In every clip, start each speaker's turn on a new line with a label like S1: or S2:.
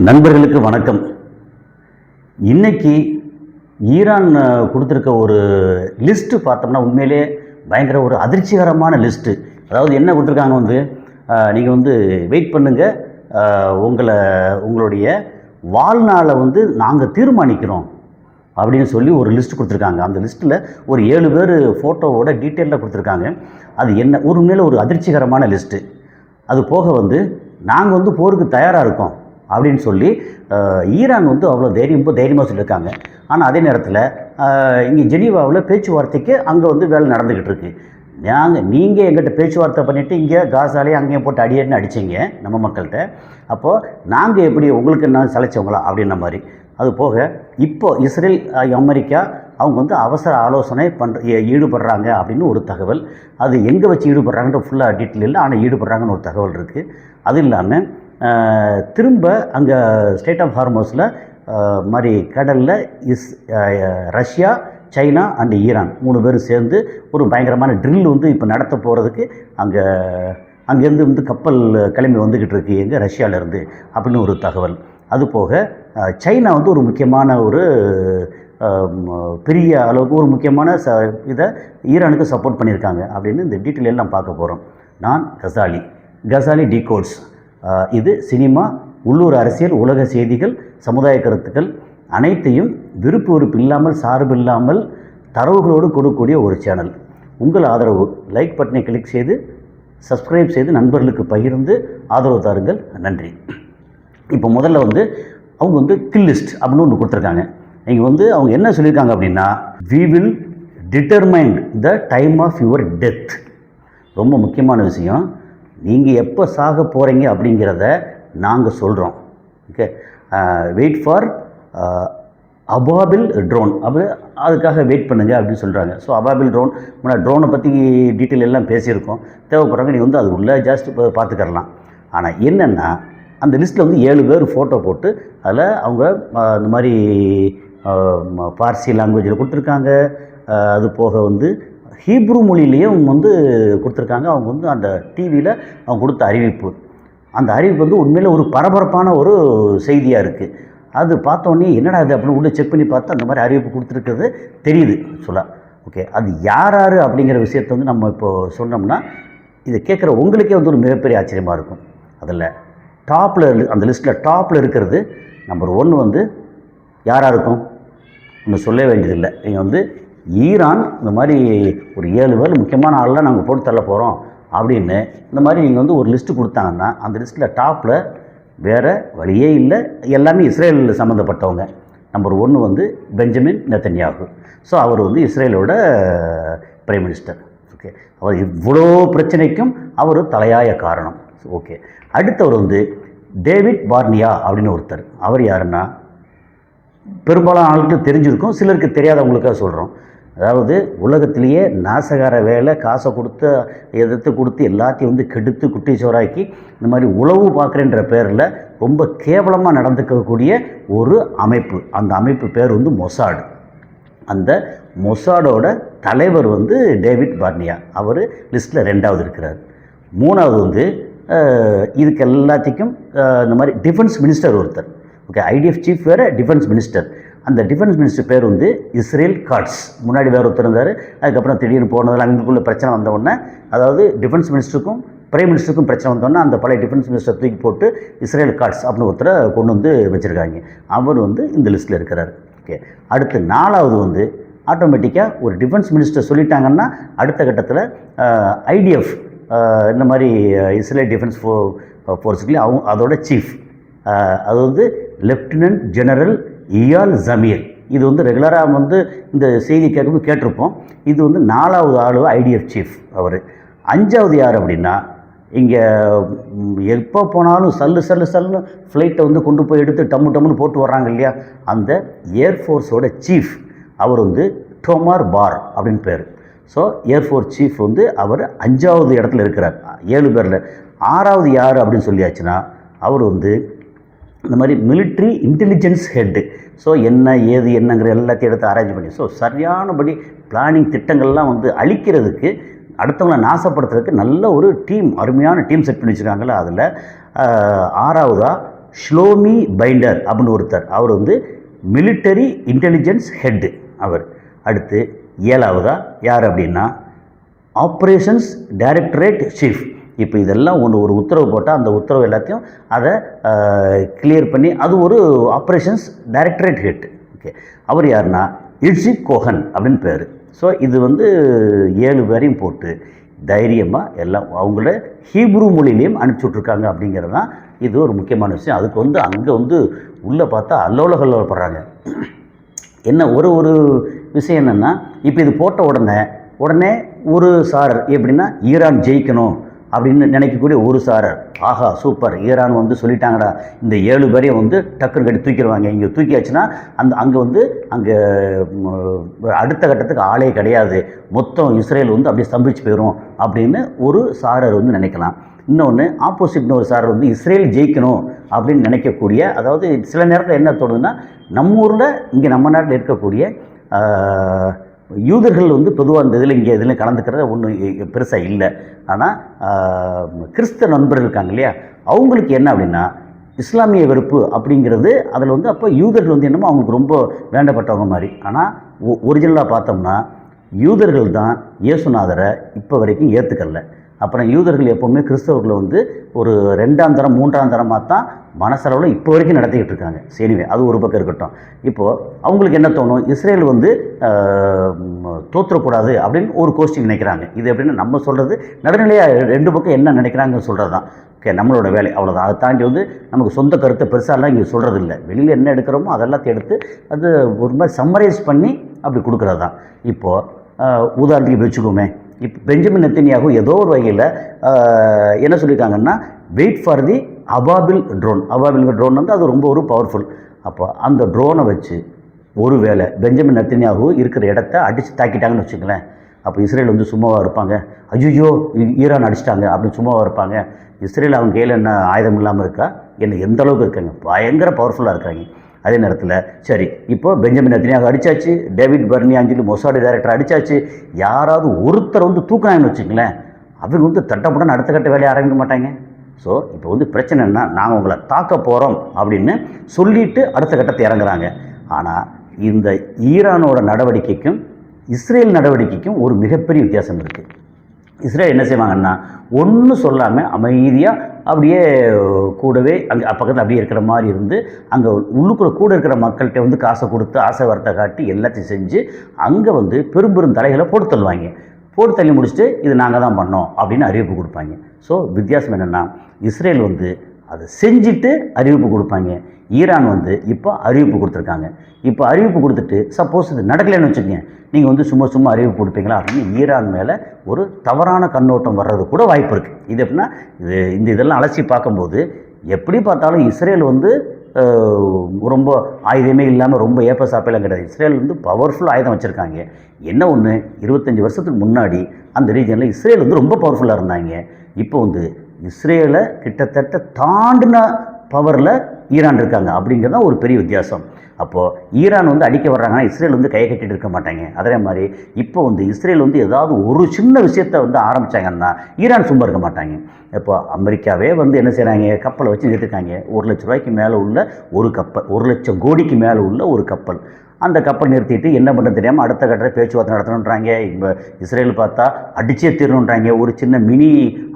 S1: நண்பர்களுக்கு வணக்கம். இன்னைக்கு ஈரான் கொடுத்துருக்க ஒரு லிஸ்ட்டு பார்த்தோம்னா உண்மையிலே பயங்கர ஒரு அதிர்ச்சிகரமான லிஸ்ட்டு. அதாவது என்ன கொடுத்துருக்காங்க நீங்கள் வெயிட் பண்ணுங்கள், உங்களுடைய வாழ்நாளை நாங்கள் தீர்மானிக்கிறோம் அப்படின்னு சொல்லி ஒரு லிஸ்ட்டு கொடுத்துருக்காங்க. அந்த லிஸ்ட்டில் ஒரு 7 பேர் ஃபோட்டோவோட டீட்டெயிலாக கொடுத்துருக்காங்க. அது என்ன உண்மையிலே ஒரு அதிர்ச்சிகரமான லிஸ்ட்டு. அது போக நாங்கள் போருக்கு தயாராக இருக்கோம் அப்படின்னு சொல்லி ஈரான் அவ்வளோ தைரியமாக சொல்லியிருக்காங்க. ஆனால் அதே நேரத்தில் இங்கே ஜெனீவாவில் பேச்சுவார்த்தைக்கு அங்கே வேலை நடந்துக்கிட்டு இருக்கு. நீங்கள் எங்கிட்ட பேச்சுவார்த்தை பண்ணிவிட்டு இங்கே காசாலேயே அங்கேயும் போட்டு அடியேன்னு அடிச்சிங்க நம்ம மக்கள்கிட்ட. அப்போது நாங்கள் எப்படி உங்களுக்கு என்ன சளைச்சவங்களா அப்படின்ன மாதிரி. அது போக இப்போ இஸ்ரேல் அமெரிக்கா அவங்க அவசர ஆலோசனை ஈடுபடுறாங்க அப்படின்னு ஒரு தகவல். அது எங்கே வச்சு ஈடுபடுறாங்கன்ற ஃபுல்லாக டீட்டெயில் இல்லை, ஆனால் ஈடுபடுறாங்கன்னு ஒரு தகவல் இருக்குது. அது இல்லாமல் திரும்ப அங்கே ஸ்டேட் ஆஃப் ஹார்மோஸில் மாதிரி கடலில் ரஷ்யா, சைனா அண்ட் ஈரான் 3 பேரும் சேர்ந்து ஒரு பயங்கரமான ட்ரில் இப்போ நடத்த போகிறதுக்கு அங்கேருந்து கப்பல் கிளம்பி வந்துக்கிட்டு இருக்கு எங்கே ரஷ்யாவிலேருந்து அப்படின்னு ஒரு தகவல். அதுபோக சைனா ஒரு முக்கியமான ஒரு பெரிய அளவுக்கு ஒரு முக்கியமான இதை ஈரானுக்கு சப்போர்ட் பண்ணியிருக்காங்க அப்படின்னு இந்த டீட்டெயில் எல்லாம் பார்க்க போகிறோம். நான் கசாலி டிகோட்ஸ். இது சினிமா, உள்ளூர் அரசியல், உலக செய்திகள், சமுதாய கருத்துக்கள் அனைத்தையும் விருப்பு இல்லாமல் சார்பு இல்லாமல் தரவுகளோடு கொடுக்கக்கூடிய ஒரு சேனல். உங்கள் ஆதரவு லைக் பட்டனை கிளிக் செய்து சப்ஸ்கிரைப் செய்து நண்பர்களுக்கு பகிர்ந்து ஆதரவு தாருங்கள். நன்றி. இப்போ முதல்ல அவங்க கில் லிஸ்ட் அப்படின்னு ஒன்று கொடுத்துருக்காங்க. நீங்கள் அவங்க என்ன சொல்லியிருக்காங்க அப்படின்னா, we will determine the time of your death. ரொம்ப முக்கியமான விஷயம். நீங்கள் எப்போ சாக போகிறீங்க அப்படிங்கிறத நாங்கள் சொல்கிறோம். Okay, wait for Ababeel drone அதுக்காக வெயிட் பண்ணுங்கள் அப்படின்னு சொல்கிறாங்க. ஸோ அபாபில் ட்ரோனை பற்றி டீட்டெயில் எல்லாம் பேசியிருக்கோம். தேவைப்படுறாங்க நீங்கள் அது உள்ளே ஜாஸ்ட் பார்த்துக்கரலாம். ஆனால் என்னென்னா அந்த லிஸ்ட்டில் 7 பேர் ஃபோட்டோ போட்டு அதில் அவங்க இந்த மாதிரி பார்சி லாங்குவேஜில் கொடுத்துருக்காங்க. அது போக ஹீப்ரு மொழியிலையும் கொடுத்துருக்காங்க. அவங்க அந்த டிவியில் அவங்க கொடுத்த அறிவிப்பு, அந்த அறிவிப்பு உண்மையில் ஒரு பரபரப்பான ஒரு செய்தியாக இருக்குது. அது பார்த்தோன்னே என்னடா இது அப்படின்னு உள்ளே செக் பண்ணி பார்த்தா அந்த மாதிரி அறிவிப்பு கொடுத்துருக்கிறது தெரியுது சொல்ல. ஓகே, அது யார் அப்படிங்கிற விஷயத்தை நம்ம இப்போது சொன்னோம்னா இதை கேட்குற உங்களுக்கே ஒரு மிகப்பெரிய ஆச்சரியமாக இருக்கும். அதில் டாப்பில் அந்த லிஸ்ட்டில் டாப்பில் இருக்கிறது நம்பர் 1 யாராக இருக்கும் ஒன்று சொல்ல வேண்டியதில்லை. நீங்கள் ஈரான் இந்த மாதிரி ஒரு 7 பேர் முக்கியமான ஆளெலாம் நாங்கள் போட்டு தள்ள போகிறோம் அப்படின்னு இந்த மாதிரி நீங்கள் ஒரு லிஸ்ட்டு கொடுத்தாங்கன்னா அந்த லிஸ்ட்டில் டாப்பில் வேறு வழியே இல்லை, எல்லாமே இஸ்ரேல் சம்மந்தப்பட்டவங்க. Number 1 Benjamin Netanyahu. ஸோ அவர் இஸ்ரேலோட பிரைம் மினிஸ்டர். ஓகே, அவர் இவ்வளோ பிரச்சனைக்கும் அவர் தலையாய காரணம். ஓகே, அடுத்தவர் டேவிட் பார்னியா அப்படின்னு ஒருத்தர். அவர் யாருன்னா பெரும்பாலான ஆளுக்கு தெரிஞ்சிருக்கும், சிலருக்கு தெரியாதவங்களுக்காக சொல்கிறோம். அதாவது உலகத்திலேயே நாசகார வேலை, காசை கொடுத்து எதிர்த்து கொடுத்து எல்லாத்தையும் கெடுத்து குட்டி சோறாக்கி இந்த மாதிரி உளவு பார்க்குறேன்ற பேரில் ரொம்ப கேவலமாக நடந்துக்கக்கூடிய ஒரு அமைப்பு. அந்த அமைப்பு பேர் மொசாடு. அந்த மொசாடோட தலைவர் டேவிட் பார்னியா. அவர் லிஸ்ட்டில் 2வது இருக்கிறார். 3வது இதுக்கு எல்லாத்துக்கும் இந்த மாதிரி டிஃபென்ஸ் மினிஸ்டர் ஒருத்தர். ஓகே, ஐடிஎஃப் சீஃப் வேறு, டிஃபென்ஸ் மினிஸ்டர். அந்த டிஃபென்ஸ் மினிஸ்டர் பேர் இஸ்ரேல் காட்ஸ். முன்னாடி வேறு ஒருத்தர் இருந்தார். அதுக்கப்புறம் திடீர்னு போனதில் அவங்களுக்குள்ள பிரச்சனை வந்தவுடனே, அதாவது டிஃபென்ஸ் மினிஸ்டருக்கும் பிரைம் மினிஸ்டருக்கும் பிரச்சனை வந்தோடனே அந்த பழைய டிஃபென்ஸ் மினிஸ்டர் தூக்கி போட்டு இஸ்ரேல் காட்ஸ் அப்படின்னு ஒருத்தரை கொண்டு வச்சுருக்காங்க. அவர் இந்த லிஸ்ட்டில் இருக்கிறார். ஓகே, அடுத்து 4வது ஆட்டோமேட்டிக்காக ஒரு டிஃபென்ஸ் மினிஸ்டர் சொல்லிட்டாங்கன்னா அடுத்த கட்டத்தில் ஐடிஎஃப் இந்த மாதிரி இஸ்ரேல் டிஃபென்ஸ் ஃபோர்ஸுக்குள்ளே அதோட சீஃப், அது லெஃப்டினன்ட் ஜெனரல் இயால் ஜமீர். இது ரெகுலராக இந்த செய்தி கேட்டிருப்போம். இது 4வது ஆள் ஐடிஎஃப் சீஃப் அவர். 5வது யார் அப்படின்னா, இங்கே எப்போ போனாலும் சல்லுன்னு ஃப்ளைட்டை கொண்டு போய் எடுத்து டம்முன்னு போட்டு வர்றாங்க இல்லையா, அந்த ஏர்ஃபோர்ஸோட சீஃப் அவர் டோமார் பார் அப்படின்னு பேர். ஸோ ஏர்ஃபோர்ஸ் சீஃப் அவர் 5வது இடத்துல இருக்கிறார் 7 பேரில். 6வது யார் அப்படின்னு சொல்லியாச்சுன்னா அவர் இந்த மாதிரி மிலிட்ரி இன்டெலிஜென்ஸ் ஹெட்டு. ஸோ என்ன ஏது என்னங்கிற எல்லாத்தையும் எடுத்து அரேஞ்ச் பண்ணி சரியானபடி பிளானிங் திட்டங்கள்லாம் அழிக்கிறதுக்கு அடுத்தவங்களை நாசப்படுத்துறதுக்கு நல்ல ஒரு டீம், அருமையான டீம் செட் பண்ணி வச்சுருக்காங்களே. அதில் ஆறாவதாக ஷ்லோமி பைண்டர் அப்படின்னு ஒருத்தர், அவர் வந்து மிலிட்டரி இன்டெலிஜென்ஸ் ஹெட்டு அவர். அடுத்து 7வதா யார் அப்படின்னா ஆப்ரேஷன்ஸ் டைரக்டரேட் சீஃப். இப்போ இதெல்லாம் ஒரு உத்தரவு போட்டால் அந்த உத்தரவு எல்லாத்தையும் அதை கிளியர் பண்ணி அது ஒரு ஆப்ரேஷன்ஸ் டைரக்டரேட் ஹெட். ஓகே, அவர் யாருன்னா இட்ஸிக் கோஹன் அப்படின்னு பேர். ஸோ இது வந்து 7 பேரையும் போட்டு தைரியமாக எல்லாம் அவங்கள ஹீப்ரு மொழியிலையும் அனுப்பிச்சுட்ருக்காங்க அப்படிங்கிறது தான் இது ஒரு முக்கியமான விஷயம். அதுக்கு வந்து அங்கே வந்து உள்ளே பார்த்தா அல்லோலப்படுறாங்க. என்ன ஒரு விஷயம் என்னென்னா, இப்போ இது போட்ட உடனே ஒரு சாரர் எப்படின்னா ஈரான் ஜெயிக்கணும் அப்படின்னு நினைக்கக்கூடிய ஒரு சாரர், ஆஹா சூப்பர் ஈரான் வந்து சொல்லிட்டாங்கடா, இந்த 7 பேரையும் வந்து டக்குன்னு கட்டி தூக்கிடுவாங்க, இங்கே தூக்கியாச்சுன்னா அங்கே வந்து அங்கே அடுத்த கட்டத்துக்கு ஆளே கிடையாது, மொத்தம் இஸ்ரேல் வந்து அப்படியே ஸ்தம்பிச்சு போயிடும் அப்படின்னு ஒரு சாரர் வந்து நினைக்கலாம். இன்னொன்று ஆப்போசிட்னு ஒரு சாரர் வந்து இஸ்ரேல் ஜெயிக்கணும் அப்படின்னு நினைக்கக்கூடிய, அதாவது சில நேரத்தில் என்ன தோணுதுன்னா, நம்ம ஊரில் இங்கே நம்ம நாட்டில் இருக்கக்கூடிய யூதர்கள் வந்து பொதுவாக இந்த இதில் கலந்துக்கிறத ஒன்றும் பெருசாக இல்லை. ஆனால் கிறிஸ்தவ நண்பர்கள் இருக்காங்க இல்லையா, அவங்களுக்கு என்ன அப்படின்னா இஸ்லாமிய வெறுப்பு அப்படிங்கிறது அதில் வந்து அப்போ யூதர்கள் வந்து என்னமோ அவங்களுக்கு ரொம்ப வேண்டப்பட்டவங்க மாதிரி. ஆனால் ஒரிஜினலாக பார்த்தோம்னா யூதர்கள் தான் இயேசுநாதரை இப்போ வரைக்கும் ஏற்றுக்கல. அப்புறம் யூதர்கள் எப்போவுமே கிறிஸ்தவர்களை வந்து ஒரு 2ஆம் தரம் 3ஆம் தரமாக தான் மனசளவில் இப்போ வரைக்கும் நடத்திக்கிட்டு இருக்காங்க. சரிவே, அது ஒரு பக்கம் இருக்கட்டும். இப்போது அவங்களுக்கு என்ன தோணும், இஸ்ரேல் வந்து தோற்றக்கூடாது அப்படின்னு ஒரு கோஷ்டி நினைக்கிறாங்க. இது எப்படின்னா நம்ம சொல்கிறது நடுநிலையாக 2 பக்கம் என்ன நினைக்கிறாங்கன்னு சொல்கிறது தான். ஓகே, நம்மளோட வேலை அவ்வளோதான். அதை தாண்டி வந்து நமக்கு சொந்த கருத்தை பெருசாலாம் இங்கே சொல்கிறது இல்லை. வெளியில் என்ன எடுக்கிறோமோ அதெல்லாத்தையும் எடுத்து அது ஒரு மாதிரி சம்மரைஸ் பண்ணி அப்படி கொடுக்குறது தான். இப்போது உதாரணத்துக்கு வச்சுக்கோமே, இப்போ பெஞ்சமின் நெத்தன்யாகு ஏதோ ஒரு வகையில் என்ன சொல்லியிருக்காங்கன்னா, wait for the Ababil drone. Ababil drone வந்து அது ரொம்ப ஒரு பவர்ஃபுல். அப்போ அந்த ட்ரோனை வச்சு ஒரு வேளை பெஞ்சமின் நெத்தன்யாகு இருக்கிற இடத்த அடித்து தாக்கிட்டாங்கன்னு வச்சுங்களேன், அப்போ இஸ்ரேல் வந்து சும்மாவாக இருப்பாங்க? ஐயோ ஈரான் அடிச்சிட்டாங்க அப்படின்னு சும்மாவாக இருப்பாங்க? இஸ்ரேல் அவங்க கையில் என்ன ஆயுதம் இல்லாமல் இருக்கா? என்ன எந்த அளவுக்கு இருக்காங்க, பயங்கர பவர்ஃபுல்லாக இருக்காங்க. அதே நேரத்தில் சரி, இப்போ பெஞ்சமின் நெத்தன்யாகு அடித்தாச்சு, டேவிட் பர்னியான்னு சொல்லி மொசாடு டைரக்டர் அடித்தாச்சு, யாராவது ஒருத்தர் வந்து தூக்குனாங்கன்னு வச்சுங்களேன், அவங்க வந்து தட்டப்பட்டன்னு அடுத்த கட்ட வேலையை ஆரம்பிக்க மாட்டாங்க. ஸோ இப்போ வந்து பிரச்சனை என்ன, நாங்கள் உங்களை தாக்க போகிறோம் அப்படின்னு சொல்லிவிட்டு அடுத்த கட்டத்தை இறங்குறாங்க. ஆனால் இந்த ஈரானோட நடவடிக்கைக்கும் இஸ்ரேல் நடவடிக்கைக்கும் ஒரு மிகப்பெரிய வித்தியாசம் இருக்குது. இஸ்ரேல் என்ன செய்வாங்கன்னா, ஒன்றும் சொல்லாமல் அமைதியாக அப்படியே கூடவே அங்கே பக்கத்தில் அப்படியே இருக்கிற மாதிரி இருந்து அங்கே உள்ளுக்குள்ள கூட இருக்கிற மக்கள்கிட்ட வந்து காசை கொடுத்து ஆசை வார்த்தை காட்டி எல்லாத்தையும் செஞ்சு அங்கே வந்து பெரும் தலைகளை போட்டு தள்ளுவாங்க. போட்டு தள்ளி முடிச்சுட்டு இது நாங்கள் தான் பண்ணோம் அப்படின்னு அறிவிப்பு கொடுப்பாங்க. ஸோ வித்தியாசம் என்னென்னா, இஸ்ரேல் வந்து அதை செஞ்சுட்டு அறிவிப்பு கொடுப்பாங்க. ஈரான் வந்து இப்போ அறிவிப்பு கொடுத்துருக்காங்க. இப்போ அறிவிப்பு கொடுத்துட்டு சப்போஸ் இது நடக்கலைன்னு வச்சுக்கோங்க, நீங்கள் வந்து சும்மா அறிவிப்பு கொடுப்பீங்களா அப்படின்னு ஈரான் மேலே ஒரு தவறான கண்ணோட்டம் வர்றது கூட வாய்ப்பு இருக்குது. இது எப்படின்னா, இதெல்லாம் அலசி பார்க்கும்போது எப்படி பார்த்தாலும் இஸ்ரேல் வந்து ரொம்ப ஆயுதமே இல்லாமல் ரொம்ப சாப்பெல்லாம் கிடையாது. இஸ்ரேல் வந்து பவர்ஃபுல் ஆயுதம் வச்சுருக்காங்க. என்ன ஒன்று, 25 வருஷத்துக்கு முன்னாடி அந்த ரீஜனில் இஸ்ரேல் வந்து ரொம்ப பவர்ஃபுல்லாக இருந்தாங்க. இப்போ வந்து இஸ்ரேலை கிட்டத்தட்ட தாண்டின பவரில் ஈரான் இருக்காங்க. அப்படிங்கிறது தான் ஒரு பெரிய வித்தியாசம். அப்போது ஈரான் வந்து அடிக்க வர்றாங்கன்னா இஸ்ரேல் வந்து கையை கட்டிட்டு இருக்க மாட்டாங்க. அதே மாதிரி இப்போ வந்து இஸ்ரேல் வந்து ஏதாவது ஒரு சின்ன விஷயத்தை வந்து ஆரம்பித்தாங்கன்னா ஈரான் சும்மா இருக்க மாட்டாங்க. இப்போ அமெரிக்காவே வந்து என்ன செய்கிறாங்க, கப்பலை வச்சு நிறுத்திருக்காங்க. 1 லட்ச ரூபாய்க்கு மேலே உள்ள ஒரு கப்பல், 1 லட்சம் கோடிக்கு மேலே உள்ள ஒரு கப்பல். அந்த கப்பல் நிறுத்திட்டு என்ன பண்ணுறது தெரியாமல் அடுத்த கட்ட பேச்சுவார்த்தை நடத்தணுன்றாங்க. இப்போ இஸ்ரேல் பார்த்தா அடிச்சே தீரணுன்றாங்க. ஒரு சின்ன மினி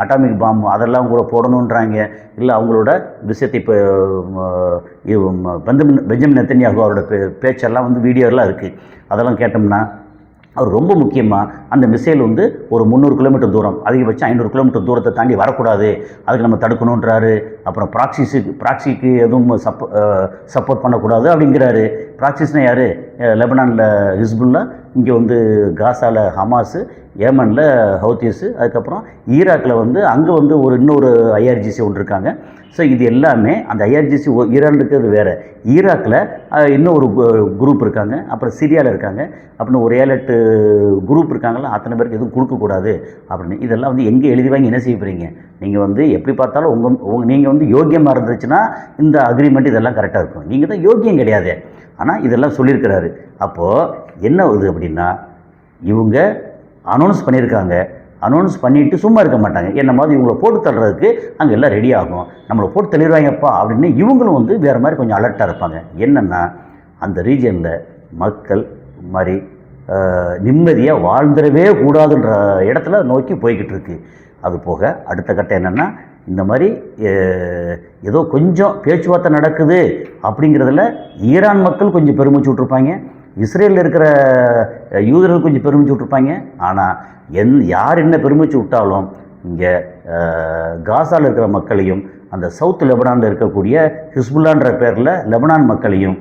S1: அட்டாமிக் பாம்பு அதெல்லாம் கூட போடணுன்றாங்க. இல்லை அவங்களோட விஷயத்தை இப்போ பெஞ்சமின் நெத்தன்யாகு அவரோட பேச்செல்லாம் வந்து வீடியோலாம் இருக்குது. அதெல்லாம் கேட்டோம்னா அவர் ரொம்ப முக்கியமாக அந்த மிசைல் வந்து ஒரு 300 கிலோமீட்டர் தூரம், அதிகபட்சம் 500 கிலோமீட்டர் தூரத்தை தாண்டி வரக்கூடாது, அதுக்கு நம்ம தடுக்கணுன்றாரு. அப்புறம் ப்ராக்சிக்கு எதுவும் சப்போர்ட் பண்ணக்கூடாது அப்படிங்கிறாரு. ப்ராக்சிஸ்னால் யார்? லெபனானில் ஹிஸ்புல்லா, இங்கே வந்து காசாவில் ஹமாஸு, ஏமனில் ஹவுத்திஸு, அதுக்கப்புறம் ஈராக்கில் வந்து அங்கே வந்து இன்னொரு ஐஆர்ஜிசி ஒன்று இருக்காங்க. ஸோ இது எல்லாமே அந்த ஐஆர்ஜிசி ஈரான் இருக்கிறது வேறு, ஈராக்கில் இன்னும் ஒரு குரூப் இருக்காங்க, அப்புறம் சிரியாவில் இருக்காங்க, அப்படின்னு ஒரு 7-8 குரூப் இருக்காங்களா, அத்தனை பேருக்கு எதுவும் கொடுக்கக்கூடாது அப்படின்னு. இதெல்லாம் வந்து எங்கே எழுதி வாங்கி என்ன செய்ய போகிறீங்க? நீங்கள் வந்து எப்படி பார்த்தாலும் நீங்கள் வந்து யோக்கியமாக இருந்துச்சுன்னா இந்த அக்ரிமெண்ட் இதெல்லாம் கரெக்டாக இருக்கும். நீங்கள் தான் யோக்கியம் கிடையாது. ஆனால் இதெல்லாம் சொல்லியிருக்கிறாரு. அப்போது என்ன ஆகுது அப்படின்னா, இவங்க அனௌன்ஸ் பண்ணியிருக்காங்க. அனௌன்ஸ் பண்ணிவிட்டு சும்மா இருக்க மாட்டாங்க. என்ன மாதிரி இவங்களை போட்டு தள்ளுறதுக்கு அங்கே எல்லாம் ரெடி ஆகும், நம்மளை போட்டு தள்ளிடுவாங்கப்பா அப்படின்னு இவங்களும் வந்து வேறு மாதிரி கொஞ்சம் அலர்ட்டாக இருப்பாங்க. என்னென்னா அந்த ரீஜனில் மக்கள் மாதிரி நிம்மதியாக வாழ்ந்துடவே கூடாதுன்ற இடத்துல நோக்கி போய்கிட்டு இருக்கு. அது போக அடுத்த கட்டம் என்னென்னா, இந்த மாதிரி ஏதோ கொஞ்சம் பேச்சுவார்த்தை நடக்குது அப்படிங்கிறதுல ஈரான் மக்கள் கொஞ்சம் பெருமிச்சு விட்ருப்பாங்க, இஸ்ரேலில் இருக்கிற யூதர்கள் கொஞ்சம் பெருமிச்சு விட்ருப்பாங்க. ஆனால் யார் என்ன பெருமிச்சு விட்டாலும் இங்கே காசாவில் இருக்கிற மக்களையும் அந்த சவுத் லெபனானில் இருக்கக்கூடிய ஹிஸ்புல்லான்ற பேரில் லெபனான் மக்களையும்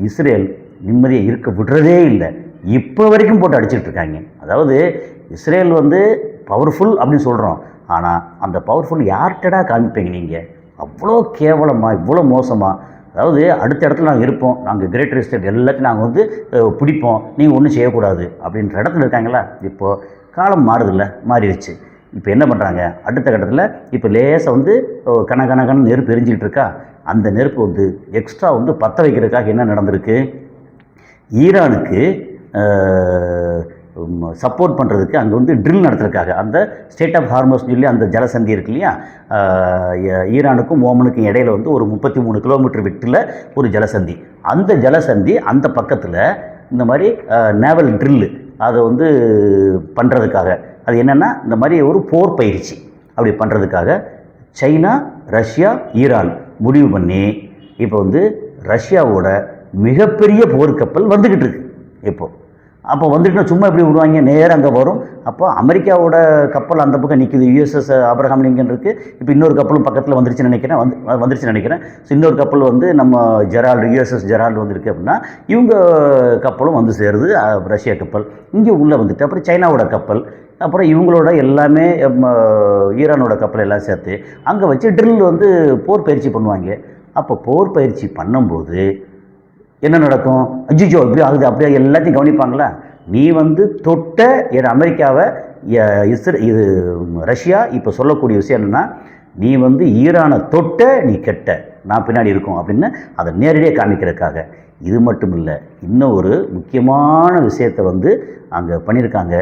S1: இஸ்ரேல் நிம்மதியை இருக்க விடுறதே இல்லை. இப்போ வரைக்கும் போட்டு அடிச்சுட்டு இருக்காங்க. அதாவது இஸ்ரேல் வந்து பவர்ஃபுல் அப்படின்னு சொல்கிறோம், ஆனால் அந்த பவர்ஃபுல் யார்கிட்டடா காமிப்பீங்க நீங்கள்? அவ்வளோ கேவலமாக, இவ்வளோ மோசமாக. அதாவது அடுத்த இடத்துல நாங்கள் இருப்போம், நாங்கள் கிரேட்டர் எஸ்டேட் எல்லாத்தையும் நாங்கள் வந்து பிடிப்போம், நீங்கள் ஒன்றும் செய்யக்கூடாது அப்படின்ற இடத்துல இருக்காங்களா? இப்போது காலம் மாறுதில்ல, மாறிடுச்சு. இப்போ என்ன பண்ணுறாங்க, அடுத்த கட்டத்தில் இப்போ லேசாக வந்து கண நெருப்பு எரிஞ்சிக்கிட்டு இருக்கா. அந்த நெருப்பு வந்து எக்ஸ்ட்ரா வந்து பற்ற வைக்கிறதுக்காக என்ன நடந்திருக்கு, ஈரானுக்கு சப்போர்ட் பண்ணுறதுக்கு அங்கே வந்து ட்ரில் நடத்துறதுக்காக அந்த ஸ்டேட் ஆஃப் ஹார்மோஸ் சொல்லி அந்த ஜலசந்தி இருக்கு இல்லையா, ஈரானுக்கும் ஓமனுக்கும் இடையில வந்து ஒரு 33 கிலோமீட்டர் விட்டில் ஒரு ஜலசந்தி. அந்த ஜலசந்தி அந்த பக்கத்தில் இந்த மாதிரி நேவல் ட்ரில்லு அதை வந்து பண்ணுறதுக்காக, அது என்னென்னா இந்த மாதிரி ஒரு போர் பயிற்சி அப்படி பண்ணுறதுக்காக சைனா, ரஷ்யா, ஈரான் முடிவு பண்ணி இப்போ வந்து ரஷ்யாவோட மிகப்பெரிய போர்க்கப்பல் வந்துக்கிட்டு இருக்கு இப்போது. அப்போ வந்துட்டுனா சும்மா எப்படி விடுவாங்க, நேராக அங்கே வரும். அப்போ அமெரிக்காவோட கப்பல் அந்த பக்கம் நிற்கிது, யுஎஸ்எஸ் ஆப்ரஹாம் லிங்கன் இருக்குது. இப்போ இன்னொரு கப்பலும் பக்கத்தில் வந்துருச்சுன்னு நினைக்கிறேன். ஸோ இன்னொரு கப்பல் வந்து நம்ம ஜெரால்டு, யுஎஸ்எஸ் ஜெரால்டு வந்துருக்கு அப்படின்னா இவங்க கப்பலும் வந்து சேருது, ரஷ்யா கப்பல் இங்கே உள்ளே வந்துட்டு, அப்புறம் சைனாவோட கப்பல், அப்புறம் இவங்களோட எல்லாமே ஈரானோட கப்பல் எல்லாம் சேர்த்து அங்கே வச்சு ட்ரில் வந்து போர் பயிற்சி பண்ணுவாங்க. அப்போ போர் பயிற்சி பண்ணும்போது என்ன நடக்கும், அஜிஜோ இப்படி ஆகுது அப்படியே எல்லாத்தையும் கவனிப்பாங்களா? நீ வந்து தொட்ட அமெரிக்காவை இது ரஷ்யா இப்போ சொல்லக்கூடிய விஷயம் என்னென்னா, நீ வந்து ஈரானை தொட்ட நீ கெட்ட, நான் பின்னாடி இருக்கும் அப்படின்னு அதை நேரடியாக காமிக்கிறதுக்காக. இது மட்டும் இல்லை, இன்னும் ஒரு முக்கியமான விஷயத்தை வந்து அங்கே பண்ணியிருக்காங்க.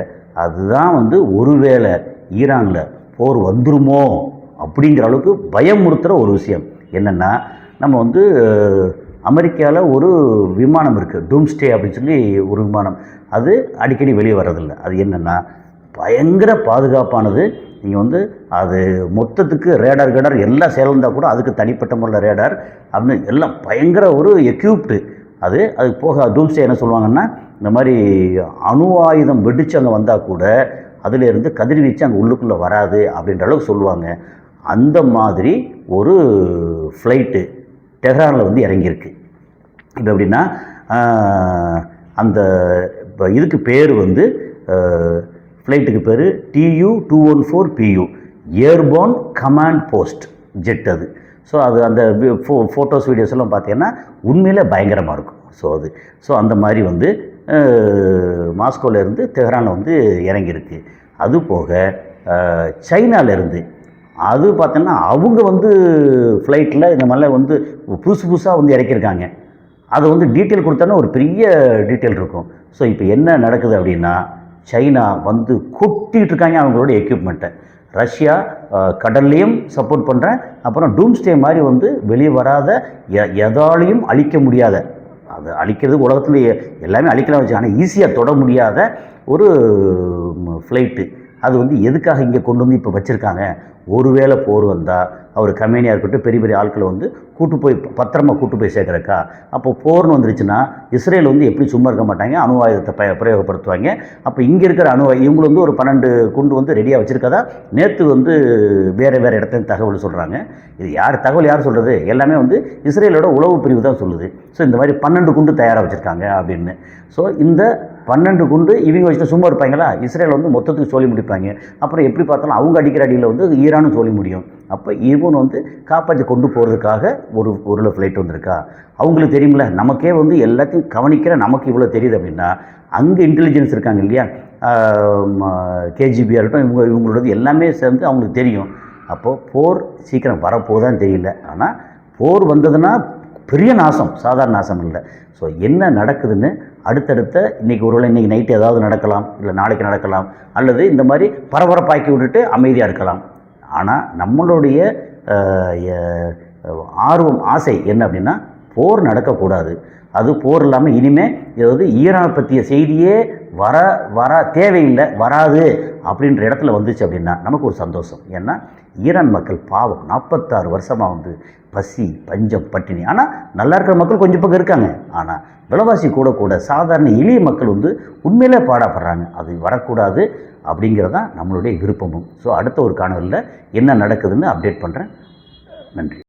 S1: அதுதான் வந்து ஒருவேளை ஈரானில் போர் வந்துருமோ அப்படிங்கிற அளவுக்கு பயமுறுத்துகிற ஒரு விஷயம் என்னென்னா, நம்ம வந்து அமெரிக்காவில் ஒரு விமானம் இருக்குது, டூம்ஸ்டே அப்படின்னு சொல்லி ஒரு விமானம், அது அடிக்கடி வெளியே வர்றதில்லை. அது என்னென்னா பயங்கர பாதுகாப்பானது. நீங்கள் வந்து அது மொத்தத்துக்கு ரேடார் எல்லாம் சேர்ந்தால் கூட அதுக்கு தனிப்பட்ட முறையில் ரேடார் அப்படின்னு எல்லாம் பயங்கர ஒரு எக்யூப்டு. அது போக டூம்ஸ்டே என்ன சொல்லுவாங்கன்னா, இந்த மாதிரி அணு ஆயுதம் வெடித்து அங்கே வந்தால் கூட அதிலேருந்து கதிர்வீச்சு அங்கே உள்ளுக்குள்ளே வராது அப்படின்ற அளவுக்கு சொல்லுவாங்க. அந்த மாதிரி ஒரு ஃப்ளைட்டு டெஹ்ரானில் வந்து இறங்கியிருக்கு. இப்போ எப்படின்னா அந்த இப்போ இதுக்கு பேர் வந்து ஃப்ளைட்டுக்கு பேர் TU-214PU, airborne command post jet அது. ஸோ அது அந்த ஃபோட்டோஸ் வீடியோஸ் எல்லாம் பார்த்தீங்கன்னா உண்மையிலே பயங்கரமாக இருக்கும். ஸோ அந்த மாதிரி வந்து மாஸ்கோவிலேருந்து தெஹ்ரானில் வந்து இறங்கியிருக்கு. அது போக சைனாவிலேருந்து அது பார்த்தோன்னா அவங்க வந்து ஃப்ளைட்டில் இந்த மாதிரிலாம் வந்து புதுசாக வந்து இறக்கியிருக்காங்க. அதை வந்து டீட்டெயில் கொடுத்தோன்னா ஒரு பெரிய டீட்டெயில் இருக்கும். ஸோ இப்போ என்ன நடக்குது அப்படின்னா, சைனா வந்து கொட்டிகிட்டு இருக்காங்க அவங்களோட எக்யூப்மெண்ட்டை. ரஷ்யா கடல்லையும் சப்போர்ட் பண்ணுறேன், அப்புறம் டூம்ஸ்டே மாதிரி வந்து வெளியே வராத எதாலையும் அழிக்க முடியாத, அது அழிக்கிறது உலகத்தில் எல்லாமே அழிக்கலாம் வச்சு, ஆனால் ஈஸியாக தொட முடியாத ஒரு ஃப்ளைட்டு. அது வந்து எதுக்காக இங்கே கொண்டு வந்து இப்போ வச்சுருக்காங்க, ஒருவேளை போர் வந்தால் அவர் கம்பெனியாக இருக்கட்டும் பெரிய பெரிய ஆட்களை வந்து பத்திரமா கூட்டு போய் சேர்க்குறக்கா. அப்போ போர்னு வந்துருச்சுன்னா இஸ்ரேல் வந்து எப்படி சும்மா இருக்க மாட்டாங்க, அணு ஆயுதத்தை பிரயோகப்படுத்துவாங்க. அப்போ இங்கே இருக்கிற இவங்க வந்து ஒரு 12 குண்டு வந்து ரெடியாக வச்சுருக்கதா நேற்று வந்து வேறு இடத்துல தகவல் சொல்கிறாங்க. இது தகவல் யார் சொல்கிறது, எல்லாமே வந்து இஸ்ரேலோட உளவு பிரிவு தான் சொல்லுது. ஸோ இந்த மாதிரி 12 குண்டு தயாராக வச்சுருக்காங்க அப்படின்னு. ஸோ இந்த 12 குண்டு இவங்க வச்சுட்டு சும்மா இருப்பாங்களா, இஸ்ரேல் வந்து மொத்தத்துக்கு சொல்லி முடிப்பாங்க. அப்புறம் எப்படி பார்த்தாலும் அவங்க அடிக்கிற அடியில் வந்து ஈரானும் சொல்லி முடியும். அப்போ இவன் வந்து காப்பாற்றி கொண்டு போகிறதுக்காக ஒரு ஃப்ளைட் வந்திருக்கா. அவங்களுக்கு தெரியுமில்ல, நமக்கே வந்து எல்லாத்தையும் கவனிக்கிற நமக்கு இவ்வளோ தெரியுது அப்படின்னா, அங்கே இன்டெலிஜென்ஸ் இருக்காங்க இல்லையா, KGB இருக்கட்டும், இவங்களோடது எல்லாமே சேர்ந்து அவங்களுக்கு தெரியும். அப்போது போர் சீக்கிரம் வரப்போதான்னு தெரியல, ஆனால் போர் வந்ததுன்னா பெரிய நாசம், சாதாரண நாசம் இல்லை. ஸோ என்ன நடக்குதுன்னு அடுத்தடுத்த இன்றைக்கி ஒருவேளை இன்றைக்கி நைட்டு ஏதாவது நடக்கலாம், இல்லை நாளைக்கு நடக்கலாம், அல்லது இந்த மாதிரி பரபரப்பாக்கி விட்டுட்டு அமைதியாக இருக்கலாம். ஆனால் நம்மளுடைய ஆர்வம், ஆசை என்ன அப்படின்னா போர் நடக்கக்கூடாது. அது போர் இல்லாமல் இனிமேல் ஏதாவது ஈரானை பற்றிய செய்தியே வர தேவையில்லை, வராது அப்படின்ற இடத்துல வந்துச்சு அப்படின்னா நமக்கு ஒரு சந்தோஷம். ஏன்னா ஈரான் மக்கள் பாவம் 46 வருஷமாக பசி, பஞ்சம், பட்டினி. ஆனால் நல்லா இருக்கிற மக்கள் கொஞ்சம் பக்கம் இருக்காங்க. ஆனால் விலைவாசி கூட சாதாரண எளிய மக்கள் உண்மையிலே பாடப்படுறாங்க. அது வரக்கூடாது அப்படிங்கிறது தான் நம்மளுடைய விருப்பமும். ஸோ அடுத்த ஒரு காணொலியில் என்ன நடக்குதுன்னு அப்டேட் பண்ணுறேன். நன்றி.